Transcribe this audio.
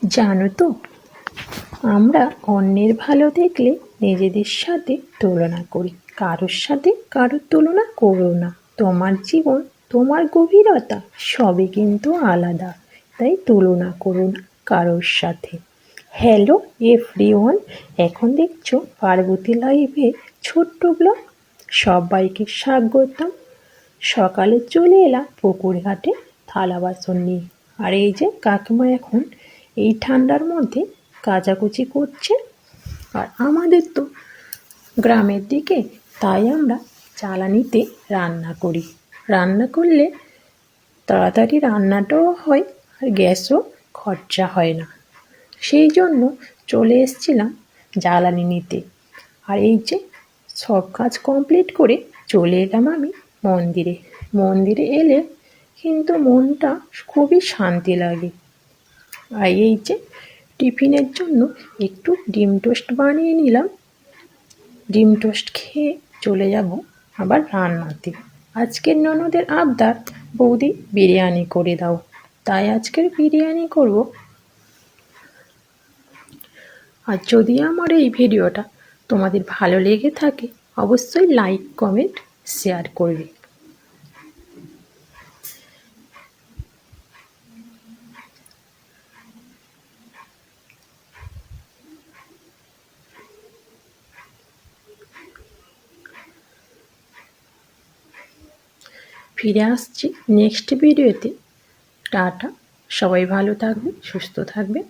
জানো তো, আমরা অন্যের ভালো দেখলে নিজেদের সাথে তুলনা করি। কারোর সাথে কারোর তুলনা করো না। তোমার জীবন, তোমার গভীরতা সবই কিন্তু আলাদা, তাই তুলনা করো না কারোর সাথে। হ্যালো এভরিওয়ান, এখন দেখছো পার্বতী লাইভে ছোট্ট ব্লগ। সবাইকে স্বাগতম। সকালে চলে এলাম পুকুর ঘাটে থালা বাসন নিয়ে। আর এই যে কাকিমা এখন এই ঠান্ডার মধ্যে কাচাকুচি করছে। আর আমাদের তো গ্রামের দিকে, তাই আমরা জ্বালানিতে রান্না করি। রান্না করলে তাড়াতাড়ি রান্নাটাও হয় আর গ্যাসও খরচা হয় না। সেই জন্য চলে এসেছিলাম জ্বালানি নিতে। আর এই যে সব কাজ কমপ্লিট করে চলে এলাম আমি মন্দিরে। মন্দিরে এলে কিন্তু মনটা খুবই শান্তি লাগে। আর এই যে টিফিনের জন্য একটু ডিম টোস্ট বানিয়ে নিলাম। ডিম টোস্ট খেয়ে চলে যাব আবার রান্নাতে। আজকের ননদের আবদার, বৌদি বিরিয়ানি করে দাও, তাই আজকের বিরিয়ানি করব। আর যদি আমার এই ভিডিওটা তোমাদের ভালো লেগে থাকে, অবশ্যই লাইক, কমেন্ট, শেয়ার করবে। ফিরে আসছি নেক্সট ভিডিওতে। টাটা, সবাই ভালো থাকবে, সুস্থ থাকবে।